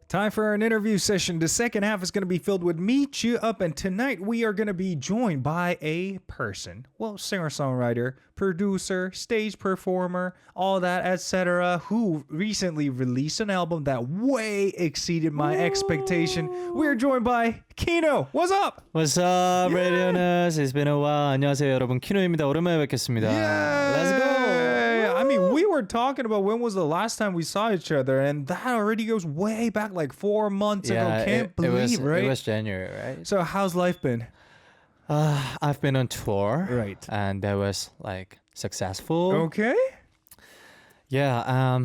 Time for an interview session. The second half is going to be filled with Meet You Up, and tonight we are going to be joined by a person, well, singer-songwriter, producer, stage performer, all that, etc., who recently released an album that way exceeded my expectation. We are joined by KINO. What's up? What's up, Radio'n Us에? It's been a while. 안녕하세요, 여러분. 키노입니다. 오랜만에 뵙겠습니다. Let's go. I mean, we were talking about when was the last time we saw each other, and that already goes way back like 4 months ago. Can't believe, right? It was January, right? So how's life been? I've been on tour. Right. And that was like successful. Okay. Yeah,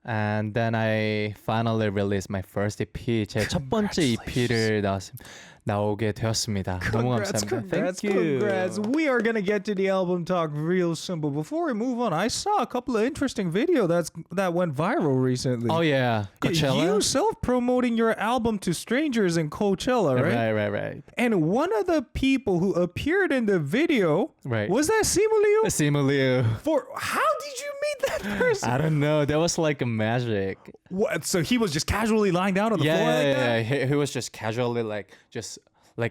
and then I finally released my first EP. 제 첫 번째 EP를 나오게 되었습니다. 너무 감사합니다. Thank you. Congrats. We are going to get to the album talk real soon. But before we move on, I saw a couple of interesting videos that went viral recently. Oh, yeah. Coachella? You self-promoting your album to strangers in Coachella, right? Right. And one of the people who appeared in the video was that Simu Liu? Simu Liu. How did you meet that person? I don't know. That was like a magic. What? So he was just casually lying down on the floor like that? Yeah. He was just casually like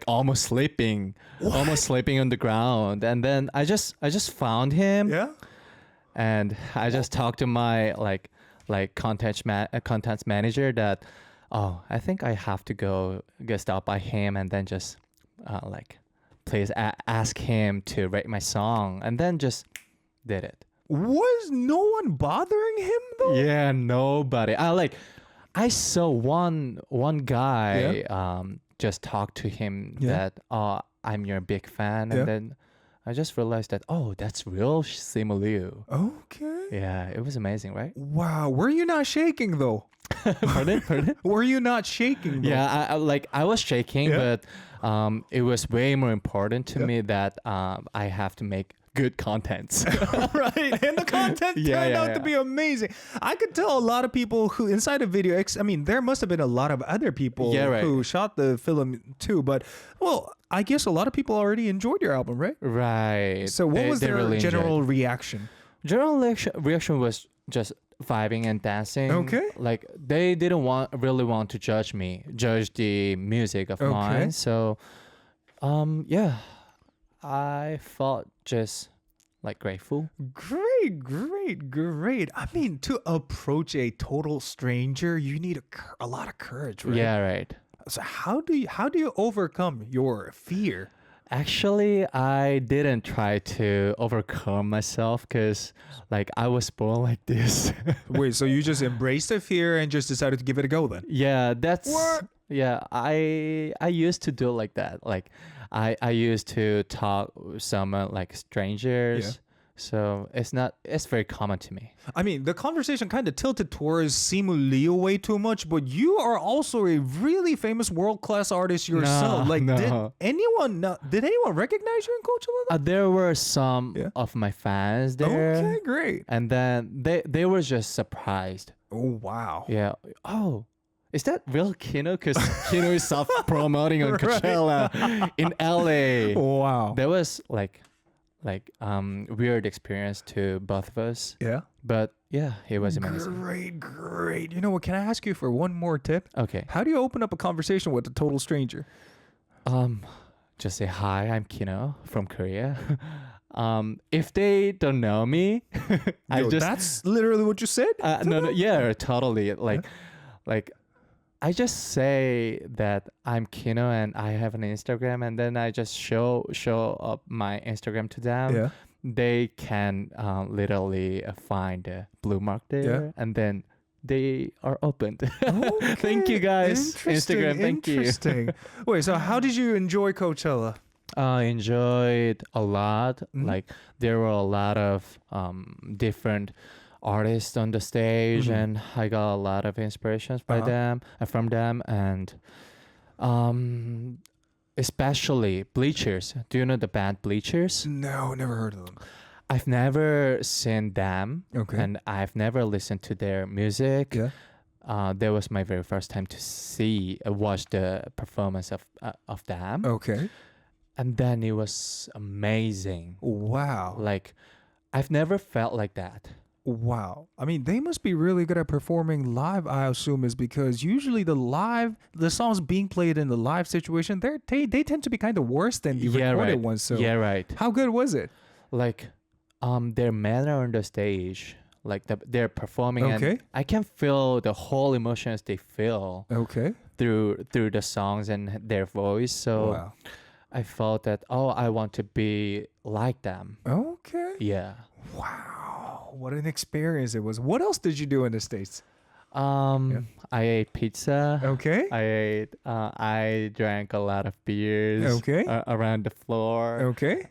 almost sleeping on the ground, and then I just found him. Yeah. And I just talked to my like contents manager that I think I have to go get stopped by him, and then just please ask him to rate my song, and then just did it. Was no one bothering him though? Yeah, nobody. I saw one guy just talk to him that I'm your big fan, and then I just realized that that's real Simu Liu. Okay. Yeah, it was amazing, right? Wow, were you not shaking though? Pardon? Were you not shaking though? Yeah, I was shaking, but it was way more important to me that I have to make good content. Right, and the content turned out to be amazing. I could tell a lot of people who inside the video, I mean, there must have been a lot of other people who shot the film too, but well, I guess a lot of people already enjoyed your album, right? Right. So what was their really general reaction? General reaction was just vibing and dancing. Okay. Like they didn't really want to judge the music of mine. So I felt just like grateful. Great. I mean, to approach a total stranger, you need a lot of courage, right? Yeah, right. So how do you overcome your fear? Actually, I didn't try to overcome myself because like I was born like this. Wait, so you just embraced the fear and just decided to give it a go then? Yeah, that's what? Yeah, I used to do like that. Like I used to talk with someone like strangers. Yeah. So it's very common to me. I mean, the conversation kind of tilted towards Simu Liu way too much, but you are also a really famous world-class artist yourself. No. Did anyone recognize you in Coachella? There were some of my fans there. Okay, great. And then they were just surprised. Oh, wow. Yeah. Oh, is that real KINO? Because KINO is self-promoting on Coachella in LA. Wow. That was like weird experience to both of us. Yeah. But yeah, it was amazing. Great. You know what? Can I ask you for one more tip? Okay. How do you open up a conversation with a total stranger? Just say hi. I'm KINO from Korea. If they don't know me, that's literally what you said. No, yeah, totally. Like I just say that I'm KINO and I have an Instagram, and then I just show up my Instagram to them. Yeah. They can literally find a blue mark there, and then they are opened. Okay. Thank you guys. Instagram, thank you. Wait, so how did you enjoy Coachella? I enjoyed a lot. Like there were a lot of different artists on the stage, and I got a lot of inspirations from them, and especially Bleachers. Do you know the band Bleachers? No, never heard of them. I've never seen them, and I've never listened to their music. Yeah. That was my very first time to watch the performance of them. Okay. And then it was amazing. Wow. Like, I've never felt like that. Wow. I mean, they must be really good at performing live, I assume, is because usually the songs being played in the live situation, they tend to be kind of worse than the Yeah, recorded right. ones. So Yeah, right. how good was it? Like, their manner on the stage, like they're performing, Okay. and I can feel the whole emotions they feel Okay. through the songs and their voice. So Wow. I felt that, oh, I want to be like them. Okay. Yeah. Wow. What an experience it was. What else did you do in the States? I ate pizza. Okay. I drank a lot of beers. Okay. Around the floor. Okay.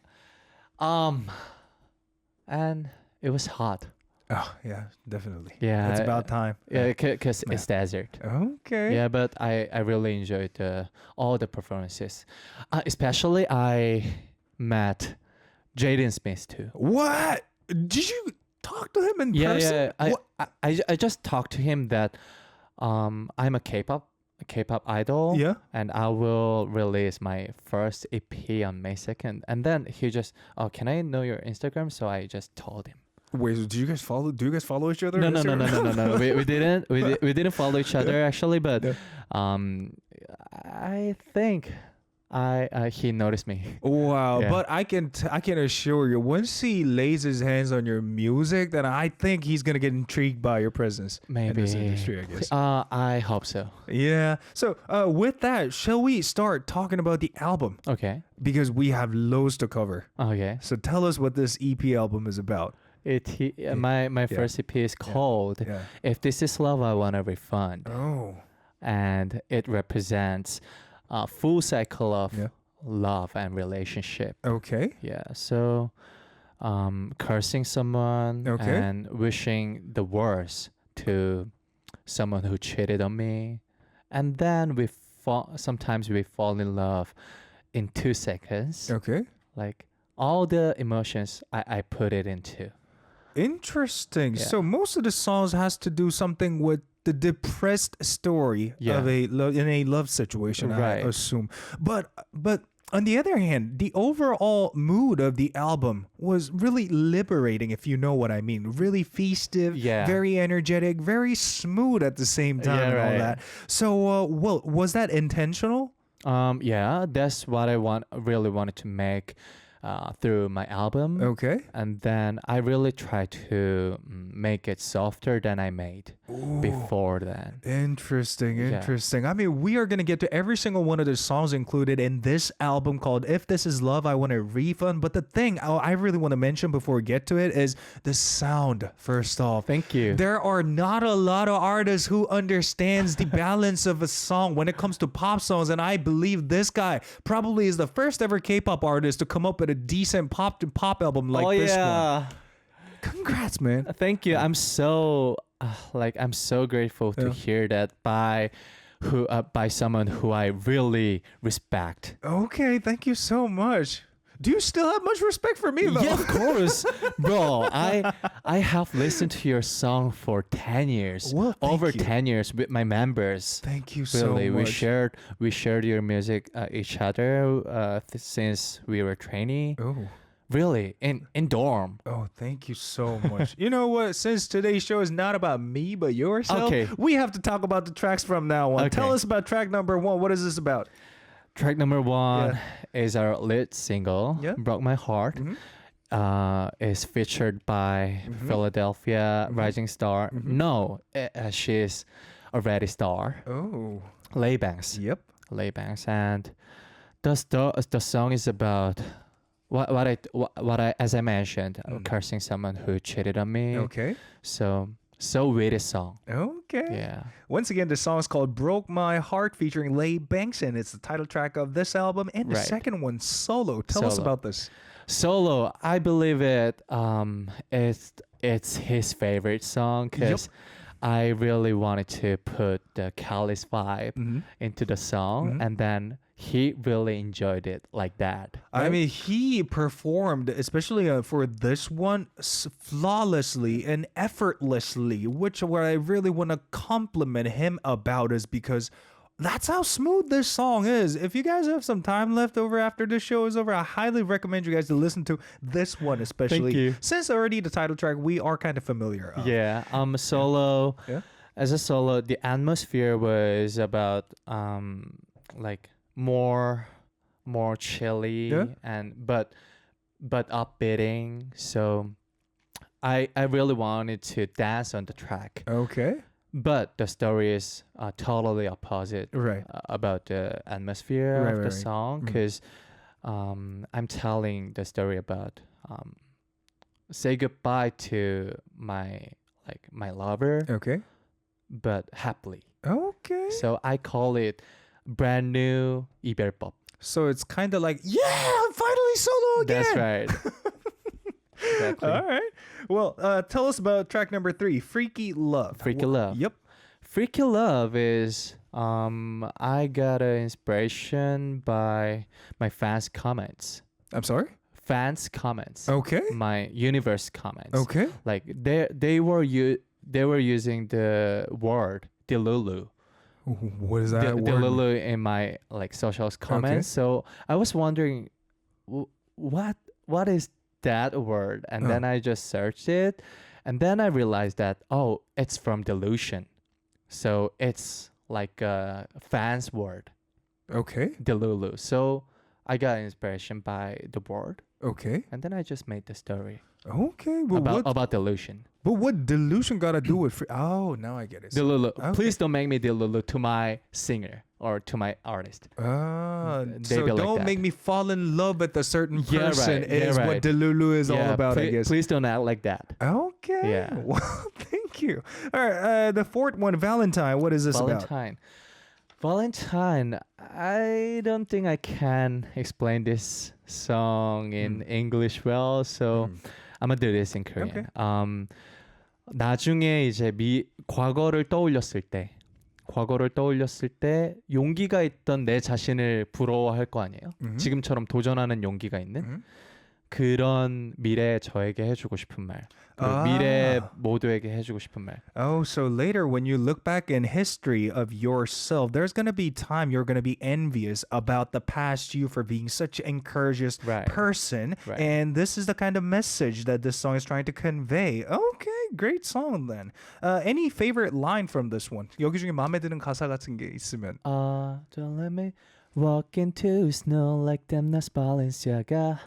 And it was hot. Oh, yeah, definitely. Yeah, It's about time. Yeah, because it's desert. Okay. Yeah, but I really enjoyed all the performances. Especially I met Jaden Smith too. What? Did you talk to him in Yeah, person? yeah. What? I just talked to him that I'm a K-pop idol. Yeah. And I will release my first EP on May 2nd. And then he just, oh, can I know your Instagram? So I just told him. Wait, do you guys follow each other? No, on no, no, no, Instagram? no, no, no. We didn't. We didn't follow each other actually, but Yeah. I think he noticed me. Wow, Yeah. but I can assure you, once he lays his hands on your music, then I think he's gonna get intrigued by your presence in Maybe. this industry, I guess. I hope so. Yeah. So, with that, shall we start talking about the album? Okay. Because we have loads to cover. Okay. So tell us what this EP album is about. My first EP is called Yeah. "If This Is Love, I Want a Refund," Oh. and it represents a full cycle of Yeah. love and relationship. Okay. Yeah. So, cursing someone Okay. and wishing the worst to someone who cheated on me, and then sometimes we fall in love in 2 seconds. Okay. Like all the emotions I put it into. Interesting. Yeah. So most of the songs has to do something with the depressed story Yeah. of in a love situation, I Right. assume. But on the other hand, the overall mood of the album was really liberating, if you know what I mean. Really festive, Yeah. very energetic, very smooth at the same time, Yeah, and all right. that. So, well, was that intentional? Yeah, that's what I really wanted to make through my album. Okay. And then I really try to make it softer than I made before then. Interesting, Yeah. interesting. I mean, we are going to get to every single one of the songs included in this album called If This Is Love, I Want a Refund. But the thing I really want to mention before we get to it is the sound, first off. Thank you. There are not a lot of artists who understands the balance of a song when it comes to pop songs. And I believe this guy probably is the first ever K-pop artist to come up with a decent pop album like this one. Congrats, man. Thank you. I'm so I'm so grateful to Yeah. hear that by someone who I really respect. Okay, thank you so much. Do you still have much respect for me, though? Yeah, of course, bro. I have listened to your song for 10 years. Well, thank over you. 10 years with my members. Thank you so Really, much. we shared your music each other since we were trainee. Oh. Really, in dorm. Oh, thank you so much. You know what? Since today's show is not about me, but yourself, Okay. we have to talk about the tracks from now on. Okay. Tell us about track number 1. What is this about? Track number 1 is our lead single, Yeah. "Broke My Heart." Is featured by Philadelphia Rising Star. No, she's already star. Oh. Lay Banks. Yep. Lay Banks, and the song is about what I as I mentioned, cursing someone who cheated on me. Okay. So witty song. Okay. Yeah. Once again, the song is called Broke My Heart featuring Lay Banks, and it's the title track of this album. And the Right. second one, Solo. Tell us Solo. about this. Solo, I believe it's his favorite song because I really wanted to put the Cali's vibe into the song, and then he really enjoyed it like that. I mean, he performed, especially for this one, flawlessly and effortlessly, which what I really want to compliment him about is because That's how smooth this song is. If you guys have some time left over after this show is over, I highly recommend you guys to listen to this one, especially you. since already the title track we are kind of familiar of. Yeah, solo. Yeah. As a solo, the atmosphere was about like more chilly Yeah. and but upbeating. So I really wanted to dance on the track. Okay. But the story is totally opposite Right. about the atmosphere Right, of the right, right. song Mhm. because I'm telling the story about say goodbye to my lover, Okay. but happily. Okay. So I call it brand new 이별법. So it's kind of like, yeah, I'm finally solo again. That's right. Exactly. All right. Well, tell us about track number 3, Freaky Love. Freaky Love. Yep. Freaky Love is I got an inspiration by my fans' comments. I'm sorry? Fans' comments. Okay. My universe comments. Okay. Like they were using the word Delulu. What is that word? Delulu in my like socials comments. So I was wondering what is that word? And then I just searched it and then I realized that it's from delusion. So it's like a fan's word. Okay. Delulu. So I got inspiration by the word Okay. and then I just made the story Okay. But about delusion. what delusion got to do with Oh, now I get it. Delulu. Okay. Please don't make me Delulu to my singer or to my artist. So They be like don't that. make me fall in love with a certain Yeah, person right. Yeah, is what right. Delulu is all about, I guess. Please don't act like that. Okay. Yeah. Well, thank you. All right. The fourth one, Valentine. What is this about? Valentine. I don't think I can explain this song in English well, so I'm gonna do this in Korean. Okay. 나중에 이제 과거를 떠올렸을 때 용기가 있던 내 자신을 부러워할 거 아니에요. 지금처럼 도전하는 용기가 있는 그런 미래 저에게 해주고 싶은 말. 미래 모두에게 해주고 싶은 말. Oh, so later when you look back in history of yourself, there's going to be time you're going to be envious about the past you for being such an courageous Right. person. Right. And this is the kind of message that this song is trying to convey. Okay, great song then. Any favorite line from this one? 여기 중에 마음에 드는 가사 같은 게 있으면. Don't let me walk into snow like them that's Balenciaga.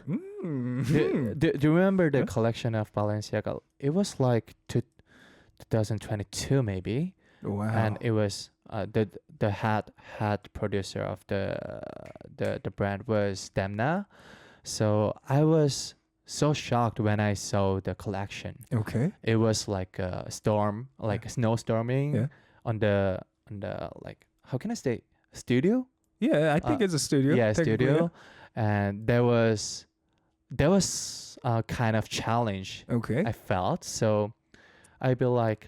Do you remember the collection of Balenciaga? It was like 2022 maybe. Wow. And it was the head producer of the brand was Demna. So I was so shocked when I saw the collection. Okay. It was like a storm, like snowstorming Yeah. on the like how can I say studio? Yeah, I think it's a studio. Yeah, technically, studio. And there was a kind of challenge yeah. Okay. I felt. So I'd be like,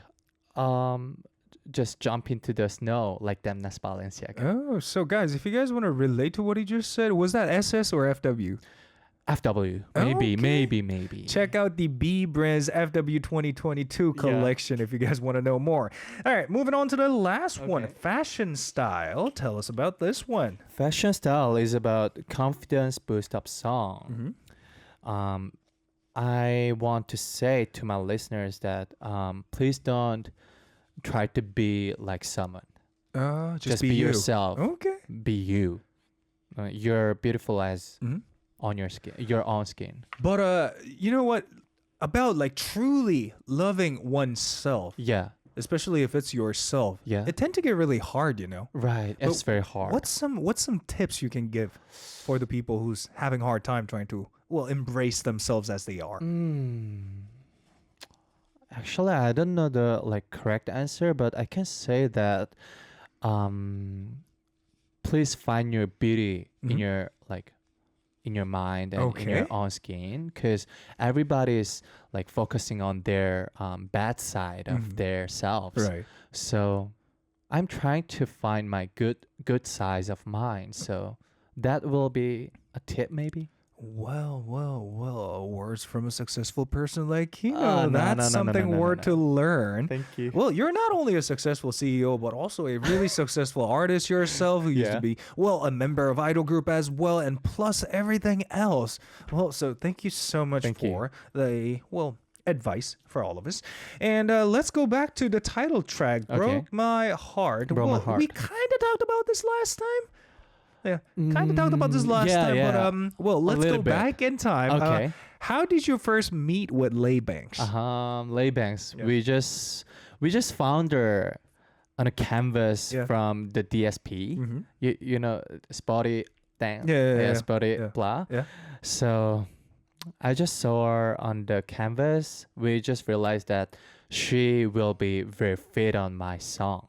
just jump into the snow like them nas Balenciaga. Oh, so guys, if you guys want to relate to what he just said, was that SS or FW? FW. Okay. Maybe. Check out the B Brands FW 2022 collection if you guys want to know more. All right, moving on to the last one, Okay. fashion style. Tell us about this one. Fashion style is about confidence boost up song. I want to say to my listeners that please don't try to be like someone. Just be you. yourself. Okay. Be you. You're beautiful as on your own skin. But you know what? About like truly loving oneself, Yeah. especially if it's yourself. Yeah. It tend to get really hard, you know. Right. It's very hard. What's some tips you can give for the people who's having a hard time trying to embrace themselves as they are? Actually, I don't know the correct answer, but I can say that please find your beauty in your in your mind and in your Okay. own skin, because everybody is focusing on their bad side of their selves. Right. So I'm trying to find my good sides of mine. So that will be a tip maybe. Well. Words from a successful person like Kino. No, That's no, something no, worth to learn. Thank you. Well, you're not only a successful CEO, but also a really successful artist yourself who used to Yeah. be, well, a member of Idol Group as well, and plus everything else. Well, so thank you so much Thank you. for the, well, advice for all of us. And let's go back to the title track, Okay. Broke My Heart. Broke My Well, Heart. we kind of talked about this last time. Yeah, kind of talked about this last yeah, time, yeah. but well, let's go little bit. back in time. Okay. How did you first meet with Lay Banks? Laybanks. Yeah. We just found her on a canvas Yeah. from the DSP. Mhm. You know, Spotty thing. Yeah. Spotty Yeah. blah. Yeah. So I just saw her on the canvas. We just realized that she will be very fit on my song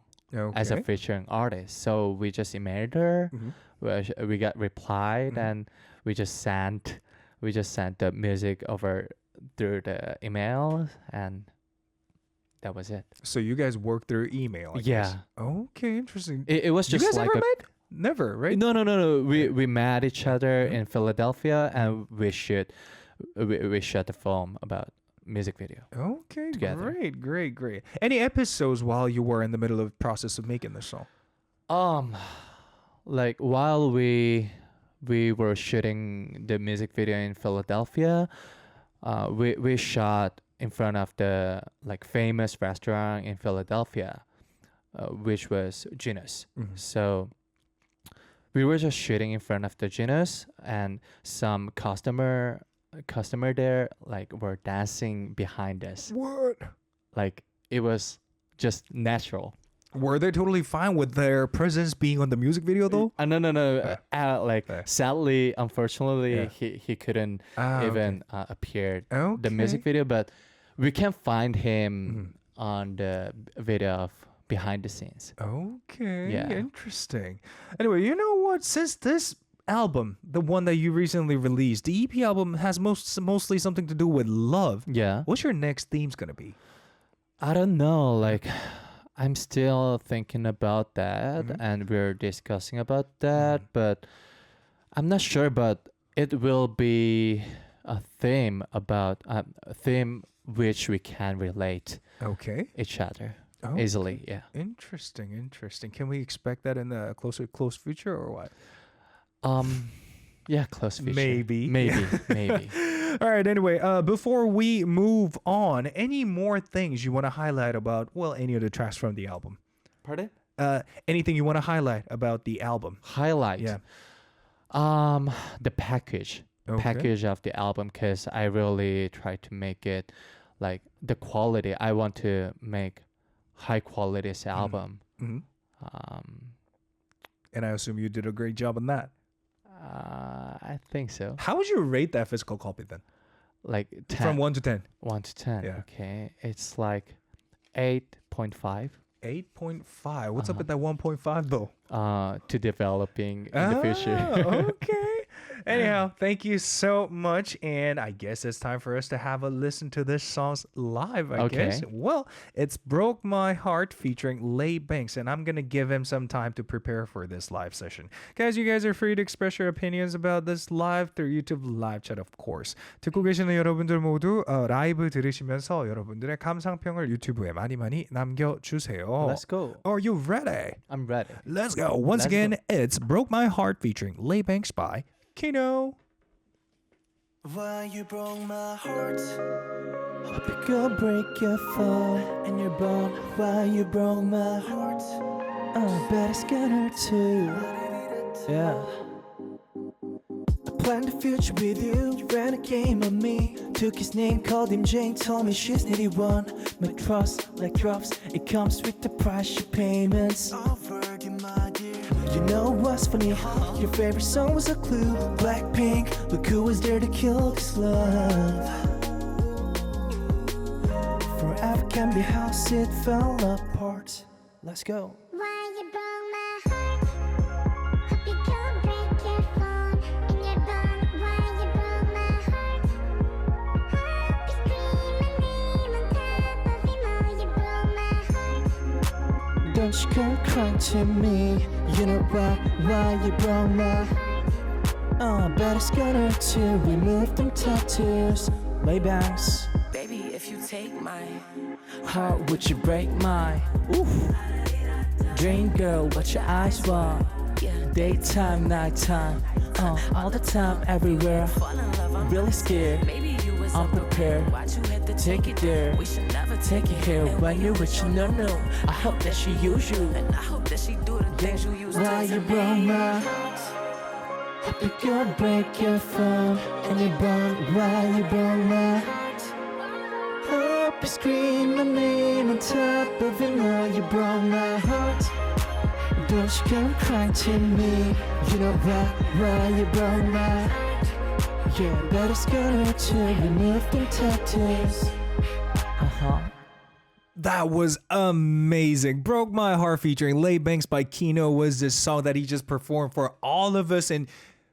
as a Okay. featuring artist. So we just emailed her. Mhm. We got replied, Mhm. and we just sent the music over through the email, and that was it. So you guys worked through email, I Yeah. guess. Okay, interesting. It was You just guys like ever a met? Never, right? no. We met each other in Philadelphia, and we shot the film about music video. Okay, Together. great. Any episodes while you were in the middle of the process of making the song? Like while we were shooting the music video in Philadelphia, we shot in front of the like famous restaurant in Philadelphia, which was Gina's. Mhm. So we were just shooting in front of the Gina's, and some customer there like were dancing behind us. What? Like it was just natural. Were they totally fine with their presence being on the music video though? No. Like Yeah. sadly, unfortunately, Yeah. he couldn't Ah, even appear okay. the music video, but we can find him Mhm. on the video of behind the scenes. Okay, Yeah. interesting. Anyway, you know what? Since this album, the one that you recently released, the EP album has mostly something to do with love. Yeah, What's your next themes gonna be? I don't know. Like, I'm still thinking about that, Mhm. and we're discussing about that, but I'm not sure. But it will be a theme about a theme which we can relate Okay. each other Oh, easily. Yeah. interesting. Can we expect that in the close future or what? Yeah, close future. Maybe. Maybe. All right. Anyway, before we move on, any more things you want to highlight about? Well, any of the tracks from the album? Pardon? Anything you want to highlight about the album? Highlight. Yeah. The package. Okay. Package of the album, because I really try to make it like the quality. I want to make high quality album. Mhm. Um, And I assume you did a great job on that. I think so. How would you rate that physical copy then? Like 10, From 1 to 10? 1 to 10. Yeah. Okay, it's like 8.5. 8.5. What's up with that 1.5 though? To developing in the future. Okay. Anyhow, thank you so much. And I guess it's time for us to have a listen to this song's live, I guess. Okay. Well, it's Broke My Heart featuring Lay Banks. And I'm going to give him some time to prepare for this live session. Guys, you guys are free to express your opinions about this live through YouTube live chat, of course. 듣고 계시는 여러분들 모두 라이브 들으시면서 여러분들의 감상평을 유튜브에 많이 남겨주세요. Let's go. Are you ready? I'm ready. Let's go. Once Let's again, go. it's Broke My Heart featuring Lay Banks by KINO. Why you broke my heart? Hope It could break your phone and your bone. Why you broke my heart? I bet it's gonna hurt too. Yeah. I planned the future with you. You ran a game on me. Took his name, called him Jane. Told me she's nearly one. My trust like drops. It comes with the price your payments. My dear. You know what's funny? Your favorite song was a clue. Blackpink. Look who was there to kill this love. Forever can be how it fell apart. Let's go. Why you broke my heart? Hope you could break your phone and your bone. Why you broke my heart? Hope you scream my name on top of him. Oh, you broke my heart. Don't you come crying to me. You know why you broke my heart? Better scanner to remove them tattoos. Lay bangs. Baby, if you take my Heart, would you break mine? Oof. Dream girl, what your eyes want? Daytime, nighttime, all the time, everywhere. fall in love, I'm Really scared, maybe you was unprepared. Why'd you hit the Take it there. We should never Take it here when you're rich and no. I hope that she use you. And I hope that she do the things you used Why to you broke my heart? Happy girl, break your phone and your bond. Why you broke my heart? Hope you scream my name on top of it. Now you broke my heart. Don't you come crying to me. You know why you broke my heart? Yeah, better scanner to remove them tattoos. That was amazing. Broke My Heart featuring Lay Banks by KINO was this song that he just performed for all of us. And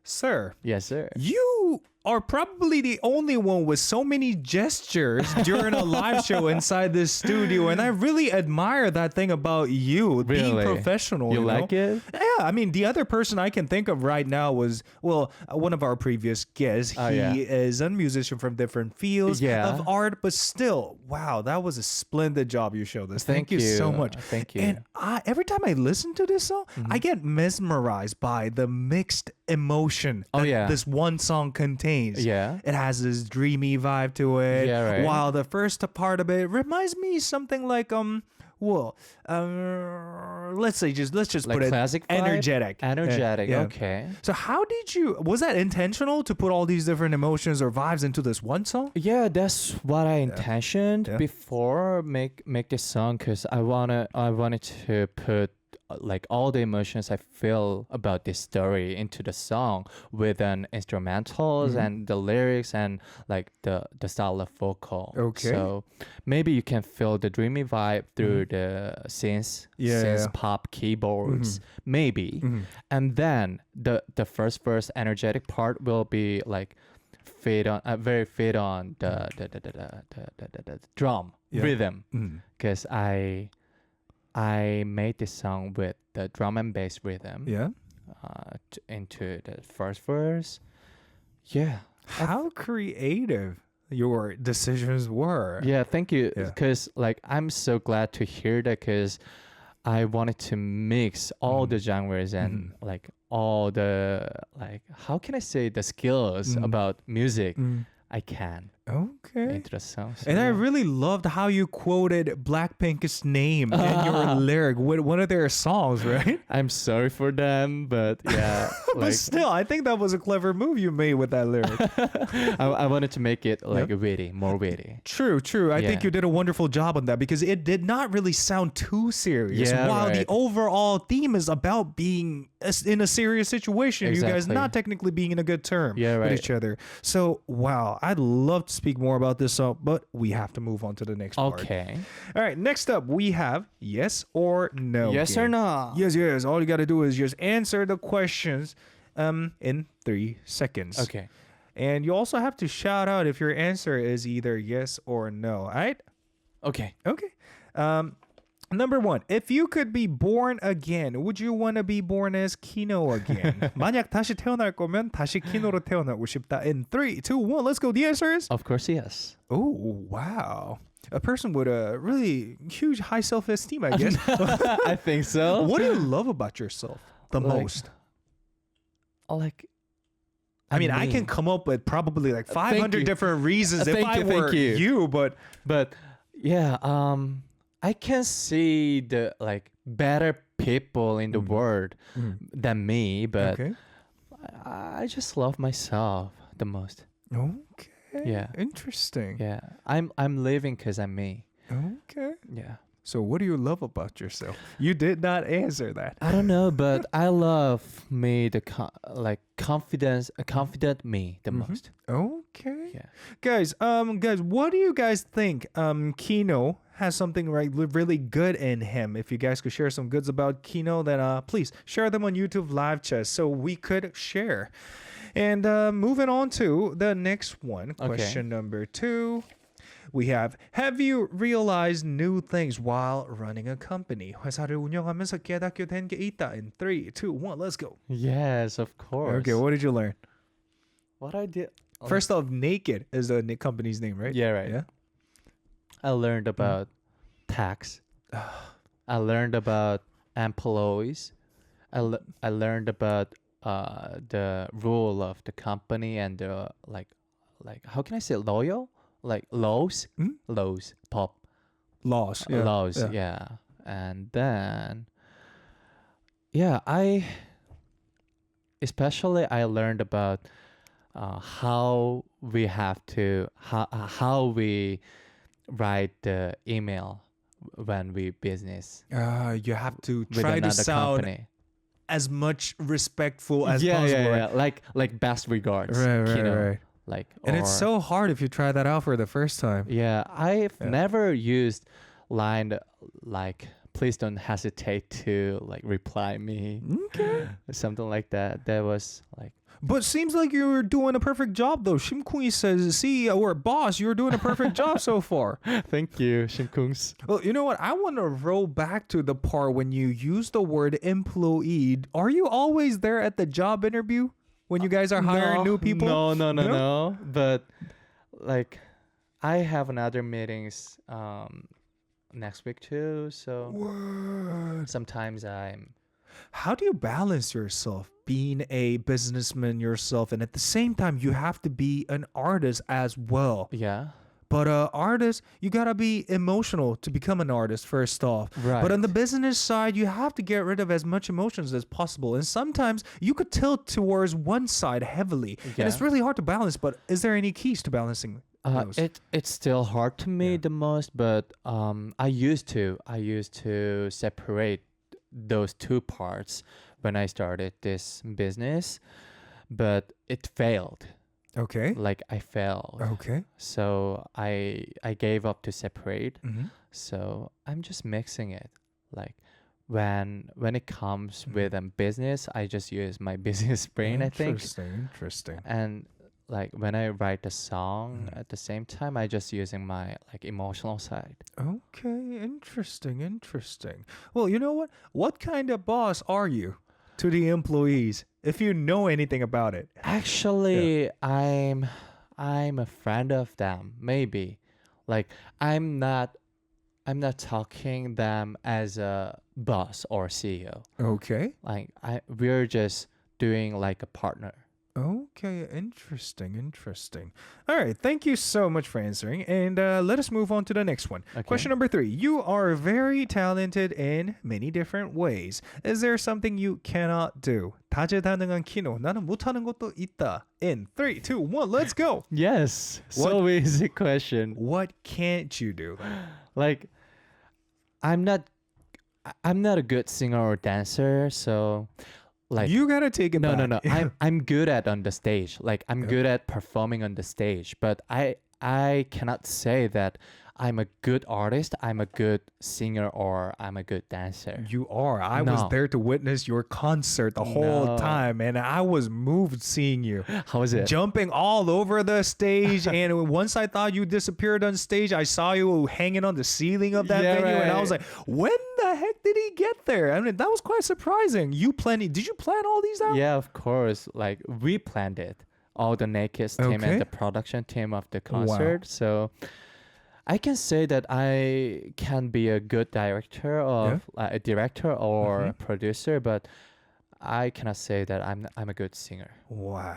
sir, Yes, sir. you are probably the only one with so many gestures during a live show inside this studio. And I really admire that thing about you being Really? professional. You know? like it? Yeah, I mean, the other person I can think of right now was, one of our previous guests. Oh, He yeah. is a musician from different fields Yeah. of art, but still, wow, that was a splendid job you showed us. Thank you so you. much. Thank you. And every time I listen to this song, I get mesmerized by the mixed emotion Oh, that yeah. this one song contains. Yeah. It has this dreamy vibe to it. Yeah, right. While the first part of it reminds me something like let's just Like put it classic vibe? energetic. Energetic, Yeah. okay. So how did you, was that intentional to put all these different emotions or vibes into this one song? Yeah, that's what I intentioned Yeah. before make this song, because I wanted to put like all the emotions I feel about this story into the song with an instrumentals and the lyrics and like the style of vocal. Okay. So maybe you can feel the dreamy vibe through the synth Yeah. pop keyboards, maybe. And then the first verse energetic part will be like very fit on the drum Yeah. rhythm, because I made this song with the drum and bass rhythm Yeah. into the first verse. Yeah. How creative your decisions were. Yeah, thank you. Yeah. Because like I'm so glad to hear that, because I wanted to mix all the genres and like all the like, how can I say, the skills about music I can Okay. into the song. So, And I yeah. really loved how you quoted Blackpink's name in your lyric with one of their songs, right? I'm sorry for them, but yeah, But like still, I think that was a clever move you made with that lyric. I wanted to make it like witty, more witty. True. I think Yeah. you did a wonderful job on that because it did not really sound too serious. Yeah, while the right. overall theme is about being in a serious situation, you guys Exactly. not technically being in a good term Yeah, with right. each other. So, wow, I'd love to speak more about this song, but we have to move on to the next part. Okay. All right, next up we have yes or no. Yes or game. no? Yes. All you got to do is just answer the questions in 3 seconds. Okay. And you also have to shout out if your answer is either yes or no. All right? Okay. Okay. Number 1, if you could be born again, would you want to be born as KINO again? 만약 다시 태어날 거면 다시 키노로 태어나고 싶다. In 3, 2, 1, let's go. The answer is Of course, yes. oh, wow. A person with a really huge high self-esteem, I guess. I think so. What do you love about yourself the Like, most? Like, I mean, I me. can come up with probably like 500 you. different reasons if Thank I you, thank were you. you, but But yeah, I can see the like better people in the world than me, but okay. I just love myself the most. Okay. Yeah. Interesting. Yeah, I'm living because I'm me. Okay. Yeah. So what do you love about yourself? You did not answer that. I don't know, but I love me like confident me the most. Okay. Yeah. Guys, what do you guys think? KINO has something really good in him. If you guys could share some goods about KINO, then please share them on YouTube live chat so we could share. And moving on to the next one, question number 2. We have you realized new things while running a company? 회사를 운영하면서 깨닫게 된 게 있다. In 3, 2, 1, let's go. Yes, of course. Okay, what did you learn? what I did. First off, Naked is the company's name, right? Yeah, right. Yeah. I learned about tax. I learned about employees. I learned about the rule of the company and the like how can I say loyal? Like laws? Laws. Pop. Laws. Yeah. Laws, yeah. And then I especially I learned about how we have to how we write the email when we business You have to with try to another sound company. as much respectful as yeah, possible. yeah, right? yeah. Like best regards. Right, right, KINO. right. Like And it's or- so hard if you try that out for the first time. Yeah, I've Yeah. never used line like please don't hesitate to like reply me. Okay. Something like that. That was like But seems like you're doing a perfect job though. Shimkui says, CEO or boss, you're doing a perfect job so far. thank you, Shimkungs. Well, you know what? I want to roll back to the part when you use the word employee. Are you always there at the job interview when you guys are hiring new people? No. But like I have another meetings next week too, so Word. sometimes I'm How do you balance yourself being a businessman yourself and at the same time you have to be an artist as well? yeah. But artist, you gotta be emotional to become an artist first off. Right. But on the business side, you have to get rid of as much emotions as possible. And sometimes you could tilt towards one side heavily, and it's Yeah. really hard to balance. But is there any keys to balancing those? It's still hard to me Yeah. the most, but I used to separate those two parts when I started this business, but it failed. Okay. Like I failed. Okay. So I gave up to separate. Mhm. So I'm just mixing it. Like when it comes Mm-hmm. with a business, I just use my business brain, I think. Interesting. And like when I write a song Mm-hmm. at the same time, I just using my like emotional side. Okay, interesting. Well, you know what? What kind of boss are you to the employees, if you know anything about it? Actually, I'm a friend of them, maybe. Like I'm not talking them as a boss or CEO. Okay. Like we're just doing like a partner. Okay, interesting. All right, thank you so much for answering. And let us move on to the next one. Okay. Question number 3. You are very talented in many different ways. Is there something you cannot do? 다재다능한 키노. 나는 못하는 것도 있다. In 3, 2, 1, let's go. Yes. What- So easy question. What can't you do? Like I'm not a good singer or dancer, so like You gotta take it back. no. I'm good at on the stage. Like I'm good at performing on the stage, but I cannot say that I'm a good artist, I'm a good singer, or I'm a good dancer. You are. I was No. there to witness your concert the whole No. time, and I was moved seeing you. How is it? Jumping all over the stage, and once I thought you disappeared on stage, I saw you hanging on the ceiling of that Yeah, venue, and I was right. like, "When the heck did he get there?" I mean, that was quite surprising. Did you plan all these out? Yeah, of course. Like we planned it, all the Naked team Okay. and the production team of the concert. So I can say that I can be a good director of a director or a producer, but I cannot say that I'm a good singer. Wow.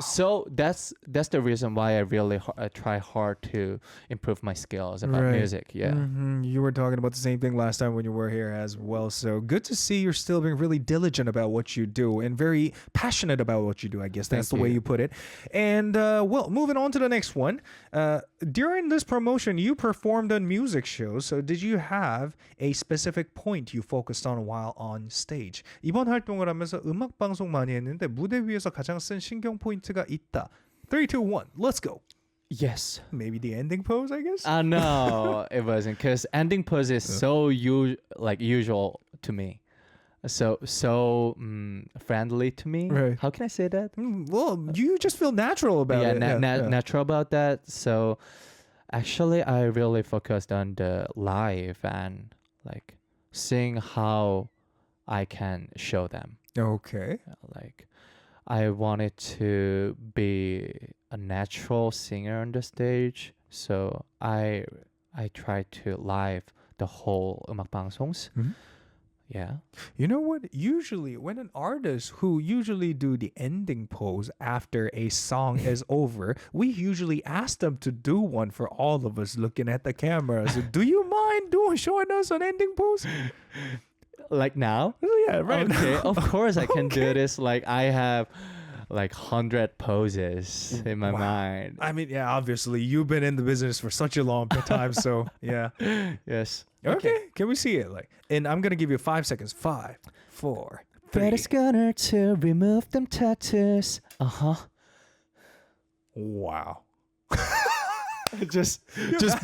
So that's the reason why I really try hard to improve my skills about Right. music. Yeah. You were talking about the same thing last time when you were here as well. So good to see you're still being really diligent about what you do and very passionate about what you do. I guess that's Thank the way you. you put it. And well, moving on to the next one. During this promotion, you performed on music shows. So did you have a specific point you focused on while on stage? 이번 활동을 하면서 음악 방송 많이 했는데 무대 위에서 가장 쓴 신경 포인트가 있다. 3, 2, 1, let's go. Yes. Maybe the ending pose, I guess. No, it wasn't, because ending pose is so usual to me, so friendly to me. Right. How can I say that? Well, you just feel natural about Yeah, it. natural about that. So actually, I really focused on the live and like seeing how I can show them. Okay. Like I wanted to be a natural singer on the stage. So I tried to live the whole 음악 방송s. Mhm. Yeah. You know what? Usually, when an artist who usually do the ending pose after a song is over, we usually ask them to do one for all of us looking at the camera. So, do you mind showing us an ending pose? Like now? Oh, yeah, right. Okay, now. of course I can Okay. do this. Like I have like 100 poses in my mind. I mean, yeah, obviously, you've been in the business for such a long time. So, yeah. Yes. Okay. Can we see it? And I'm going to give you 5 seconds. 5, 4, 3. Better scanner to remove them tattoos. Wow. Just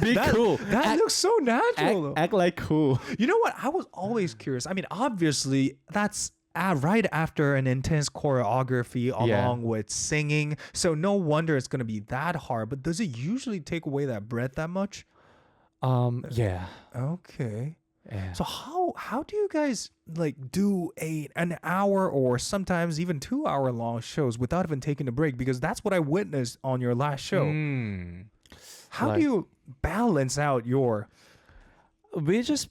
be cool. That looks so natural. though. Act like cool. You know what? I was always curious. I mean, obviously, that's right after an intense choreography along with singing. So no wonder it's going to be that hard. But does it usually take away that breath that much? Yeah. Okay. Yeah. So how do you guys do an hour or sometimes even 2 hour long shows without even taking a break? Because that's what I witnessed on your last show. How do you balance out your... We just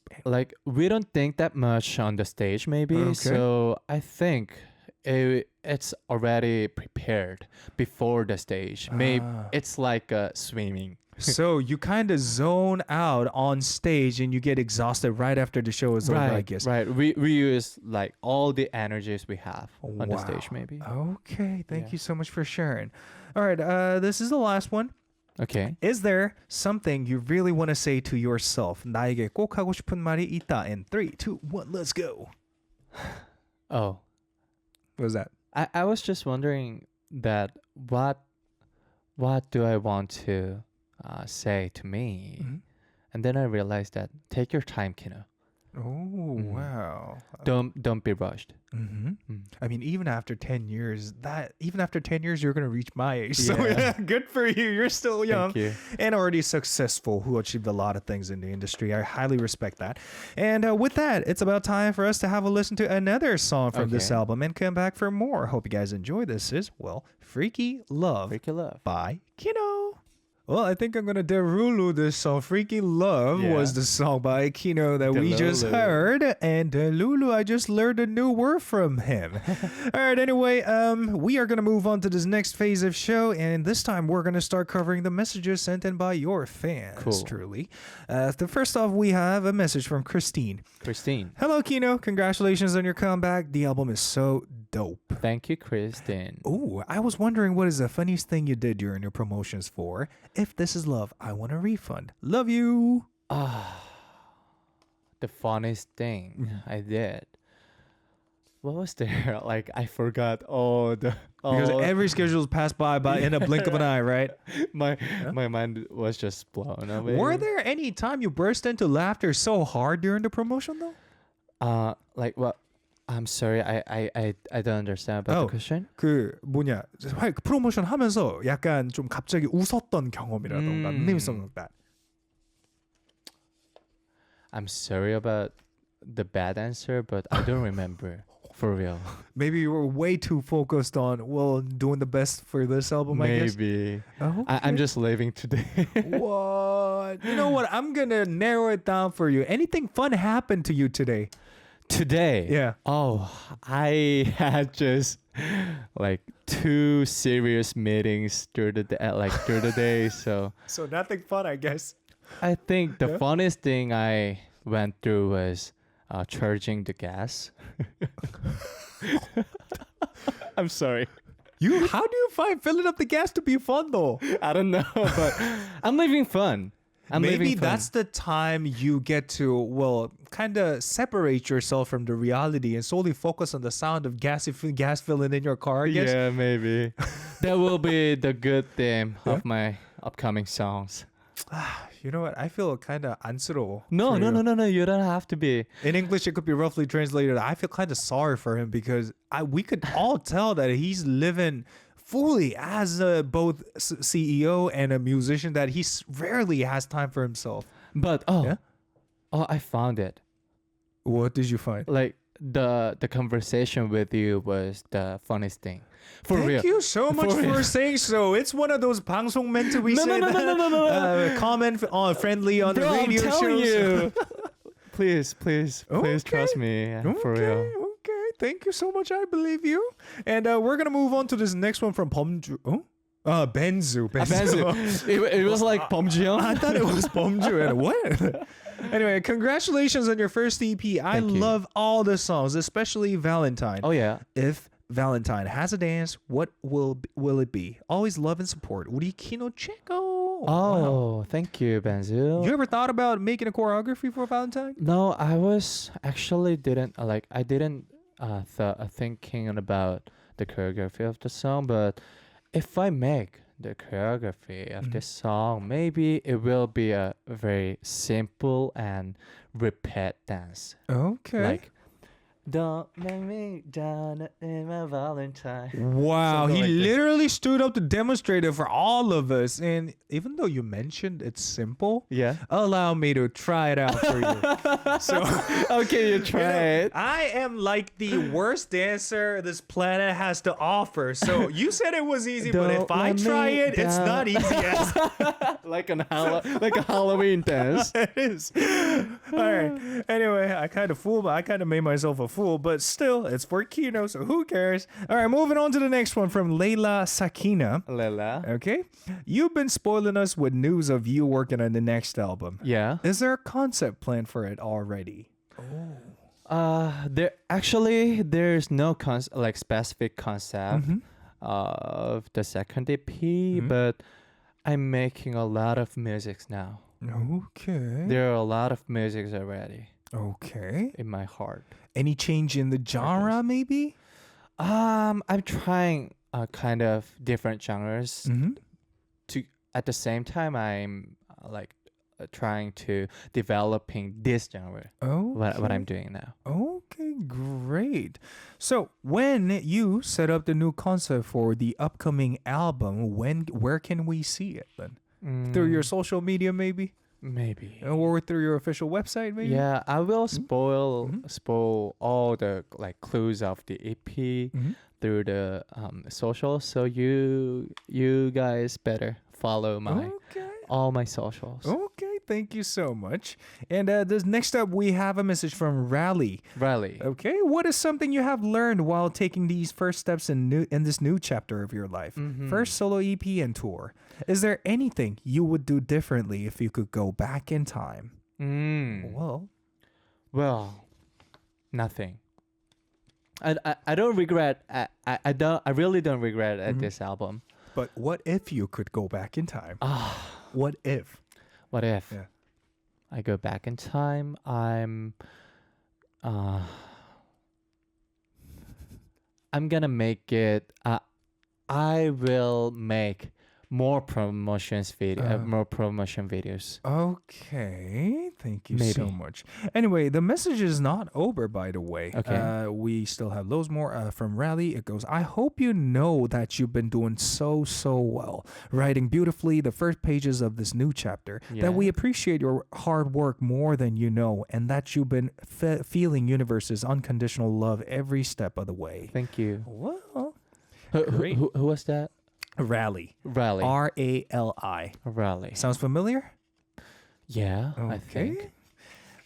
we don't think that much on the stage maybe. Okay. So I think it's already prepared before the stage. Maybe it's like swimming. So you kind of zone out on stage and you get exhausted right after the show is over, I guess. Right. We use like all the energies we have on the stage maybe. Okay, thank Yeah. you so much for sharing. All right, this is the last one. Okay. Is there something you really want to say to yourself? 나에게 꼭 하고 싶은 말이 있다. In 3, 2, 1, let's go. Oh. What was that? I was just wondering that what do I want to say to me? Mhm. And then I realized that take your time, Kino. Oh, wow. Don't be rushed. I mean, even after 10 years, you're going to reach my age. So Yeah. yeah, good for you. You're still young. Thank you. And already successful, who achieved a lot of things in the industry. I highly respect that. And with that, it's about time for us to have a listen to another song from this Okay. album and come back for more. Hope you guys enjoy this. Is Freaky Love Freaky love. by Kino. Well, I think I'm gonna derulu this song. Freaky Love Yeah. was the song by Kino that we just Delulu. heard. And Delulu, I just learned a new word from him. All right, anyway, we are gonna move on to this next phase of show, and this time we're gonna start covering the messages sent in by your fans, Cool. truly. The first off, we have a message from Christine. Christine. Hello, Kino. Congratulations on your comeback. The album is so dope. Thank you, Christine. Oh, I was wondering what is the funniest thing you did during your promotions for. If this is love, I want a refund. Love you. The funniest thing I did. What was there? Like I forgot all the Because all- every schedule's passed by in a blink of an eye, right? my mind was just blown away. Were there any time you burst into laughter so hard during the promotion though? Like what? I'm sorry. I don't understand about Oh. the question. 프로모션 하면서 약간 좀 갑자기 웃었던 경험이라던가 names something like that. I'm sorry about the bad answer, but I don't remember for real. Maybe you were way too focused on doing the best for this album, I guess. Maybe. Oh, I'm just living today. what? You know what? I'm gonna narrow it down for you. Anything fun happened to you today? Today. Yeah. Oh, I had just like 2 serious meetings through the day. So So nothing fun, I guess. I think the Yeah. funniest thing I went through was charging the gas. I'm sorry. How do you find filling up the gas to be fun though? I don't know, but I'm living fun. Maybe that's the time you get to kind of separate yourself from the reality and solely focus on the sound of gas filling in your car, I guess. Yeah, maybe. That will be the good theme of my upcoming songs. You know what? I feel kind of 안쓰러워. No. You don't have to be. In English, it could be roughly translated. I feel kind of sorry for him because we could all tell that he's living fully as both CEO and a musician, that he rarely has time for himself. But I found it. What did you find? Like the conversation with you was the funniest thing. For real. Thank you so much For real. for saying so. It's one of those 방송 멘트 we No, say no, no, that, no, no, no. comment on friendly on Bro, the radio I'm telling shows. you. please trust me. For real. Okay. Thank you so much. I believe you. And we're gonna move on to this next one from 범주. Benzu. It was like 범주형. I thought it was 범주. And what? Anyway, congratulations on your first EP. I Thank you. love all the songs, especially Valentine. Oh yeah. If Valentine has a dance, what will it be? Always love and support. 우리 KINO 최고. Oh, thank you, Benzu. You ever thought about making a choreography for Valentine? No, I was actually didn't thinking about the choreography of the song, but if I make the choreography of this song, maybe it will be a very simple and repeat dance. Okay. Like, don't make me down in my Valentine. Wow, Something he like this. literally stood up to demonstrate it for all of us. And even though you mentioned it's simple, Yeah. allow me to try it out for you. So, Okay, you try it. I am like the worst dancer this planet has to offer. So you said it was easy, but if Don't I let try me it, it's down. not easy as like a Halloween dance. it is. All right. Anyway, I kind of made myself a fool, but still, it's for KINO, so who cares? All right, moving on to the next one from Leila Sakina. Lela. Okay. You've been spoiling us with news of you working on the next album. Yeah. Is there a concept plan for it already? There's no specific concept of the second EP, but I'm making a lot of musics now. Okay. There are a lot of musics already Okay. in my heart. Any change in the genre, maybe? I'm trying kind of different genres Mm-hmm. to at the same time I'm trying to developing this genre. Oh. What I'm doing now. Okay, great. So when you set up the new concept for the upcoming album, where can we see it then? Through your social media, maybe, Maybe. or through your official website, maybe. Yeah, I will spoil all the clues of the EP through the socials. So you guys better follow Okay. all my socials. Okay. Thank you so much. And this next up, we have a message from Rally. Rally. Okay, what is something you have learned while taking these first steps in this new chapter of your life? First solo EP and tour. Is there anything you would do differently if you could go back in time? Well, nothing. I don't regret. I really don't regret this album. But what if you could go back in time? What if? What if Yeah. I go back in time? I'm gonna make it. I will make more promotion videos. Okay, thank you so Maybe. much. Anyway, the message is not over, by the way. Okay. We still have loads more from Rally. It goes, I hope you know that you've been doing so well, writing beautifully the first pages of this new chapter, Yeah. that we appreciate your hard work more than you know, and that you've been feeling universe's unconditional love every step of the way. Thank you. Well, Who was that? Rally. Rally. R-A-L-I. Rally. Sounds familiar? Yeah, I Okay. think.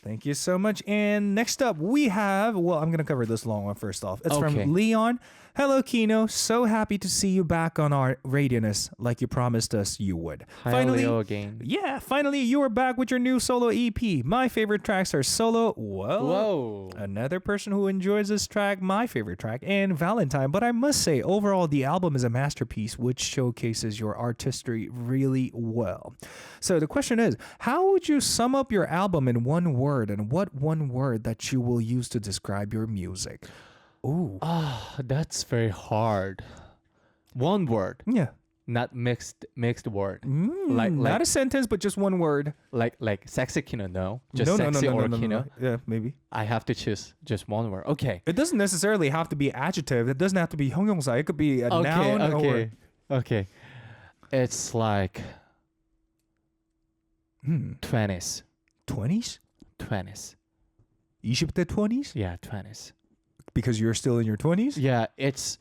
Thank you so much. And next up, we have, well, I'm going to cover this long one first off. It's Okay. from Leon. Hello, KINO. So happy to see you back on our Radio'n Usé like you promised us you would. Hi, Leo again. Yeah, finally, you are back with your new solo EP. My favorite tracks are Solo. Whoa. Another person who enjoys this track, my favorite track, and Valentine. But I must say, overall, the album is a masterpiece which showcases your artistry really well. So the question is, how would you sum up your album in one word, and what one word that you will use to describe your music? Ooh. That's very hard. One word, Yeah. not mixed word. Not Like a sentence, but just one word. like sexy Kino, no. Just no, sexy or no, Kino. Yeah, maybe. I have to choose just one word. Okay. It doesn't necessarily have to be adjective. It doesn't have to be 형용사. It could be a noun or... Okay. It's like 20s. 20s? 20s. 20대 20s? Yeah, 20s. because you're still in your 20s? Yeah, it's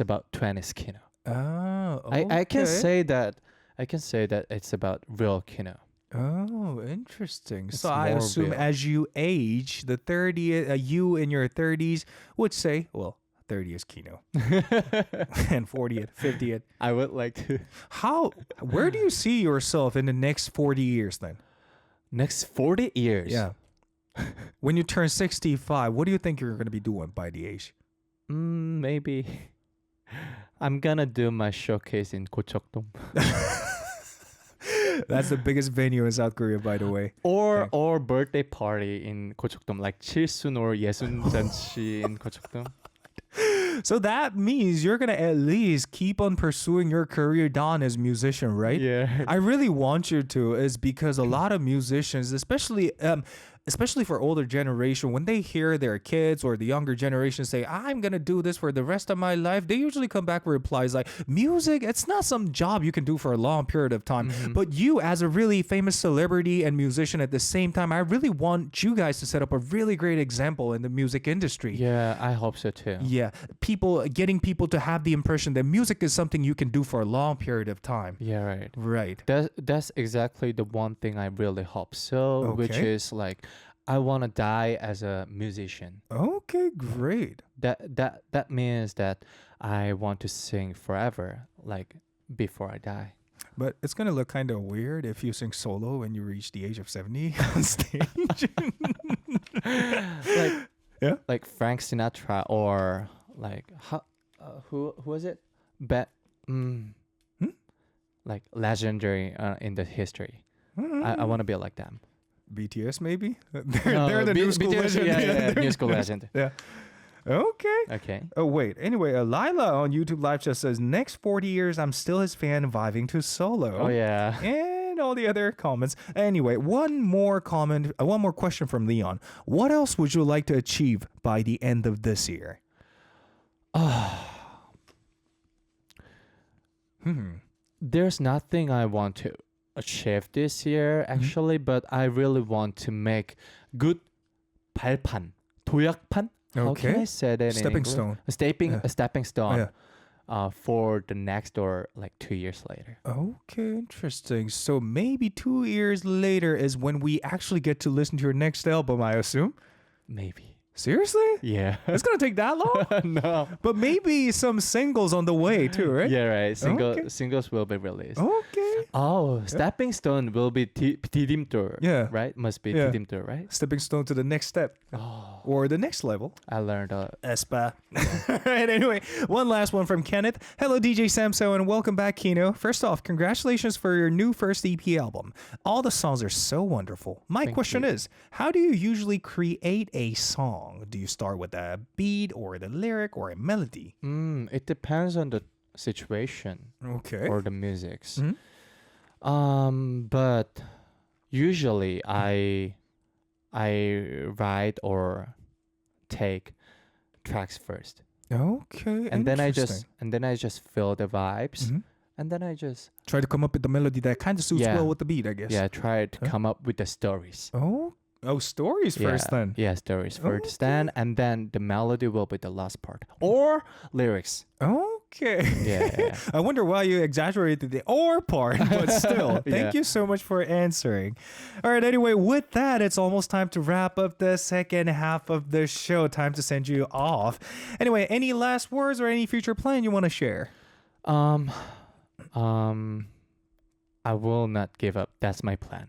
about 20s Kino. Oh, I can okay. say that it's about real Kino. Oh, interesting. It's So I more assume real. as you age, the 30, you in your 30s would say, well, 30 is Kino, and 40th, 50th. I would like to Where do you see yourself in the next 40 years then? next 40 years. Yeah. When you turn 65, what do you think you're going to be doing by the age? Maybe I'm gonna do my showcase in Gocheokdong. That's the biggest venue in South Korea, by the way. Or birthday party in Gocheokdong, like 칠순 or 예순 잔치 in Gocheokdong. So that means you're going to at least keep on pursuing your career down as musician, right? Yeah. I really want you to, is because a lot of musicians, especially for older generation, when they hear their kids or the younger generation say, I'm going to do this for the rest of my life, they usually come back with replies like, music, it's not some job you can do for a long period of time. But you, as a really famous celebrity and musician at the same time, I really want you guys to set up a really great example in the music industry. Yeah, I hope so too. Yeah, getting people to have the impression that music is something you can do for a long period of time. Yeah, right. Right. That's exactly the one thing I really hope so, which Okay. is like I want to die as a musician. Okay, great. That means that I want to sing forever, like before I die. But it's gonna look kind of weird if you sing solo when you reach the age of 70 on stage. Like Yeah? like Frank Sinatra or like who was it? Like legendary in the history. I want to be like them. BTS maybe? No, they're the new school BTS, legend. yeah, They're- new school legend. Yeah. Okay. Okay. Oh wait. Anyway, Lila on YouTube Live just says next 40 years I'm still his fan vibing to solo. Oh yeah. And all the other comments. Anyway, one more question from Leon. What else would you like to achieve by the end of this year? There's nothing I want to achieve this year actually, but I really want to make good 발판, 도약판. How can Okay. I say that in Stepping English? stone. A stepping stone. Yeah. For the next or like 2 years later. Okay, interesting. So maybe 2 years later is when we actually get to listen to your next album, I assume. Maybe. Seriously? Yeah. It's gonna take that long? No. But maybe some singles on the way too, right? Yeah, right. Okay. Singles will be released. Okay. Oh, Stepping Stone will be 디딤돌. Yeah. Right? Must be Yeah. 디딤돌, right? Stepping stone to the next step Oh, or the next level. I learned Espa. Alright, anyway, one last one from Kenneth. Hello, DJ Samso, and welcome back, Kino. First off, congratulations for your new first EP album. All the songs are so wonderful. My Thank question you. is, how do you usually create a song? Do you start with a beat or the lyric or a melody? it depends on the situation Okay. or the musics. Mhm. But usually I write or take tracks first. Okay. And then I interesting. just feel the vibes. Mhm. And then I just Try to come up with the melody that kind of suits Yeah. well with the beat, I guess. try to Huh? come up with the stories. Oh, stories first then. Yeah, stories first. Okay. Then and then the melody will be the last part. Or lyrics. Okay. Yeah. I wonder why you exaggerated the or part, but still, thank Yeah. you so much for answering. All right, anyway, with that, it's almost time to wrap up the second half of the show. Time to send you off. Anyway, any last words or any future plan you want to share? I will not give up. That's my plan.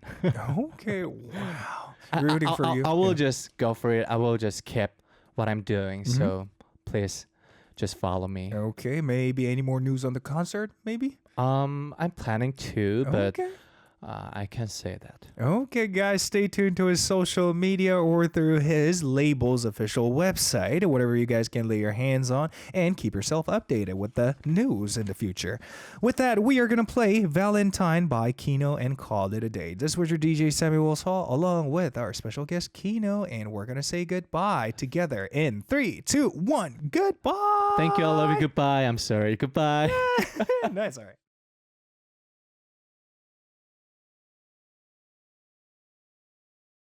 Okay, wow. Rooting for you. I will Yeah. just go for it. I will just keep what I'm doing. Mm-hmm. So please just follow me. Okay, maybe any more news on the concert, maybe? I'm planning to, but Okay. I can't say that. Okay, guys, stay tuned to his social media or through his label's official website, whatever you guys can lay your hands on, and keep yourself updated with the news in the future. With that, we are going to play Valentine by Kino and call it a day. This was your DJ Samuel Hall along with our special guest Kino, and we're going to say goodbye together in 3, 2, 1. Goodbye. Thank you. I love you. Goodbye. I'm sorry. Goodbye. No, it's all right.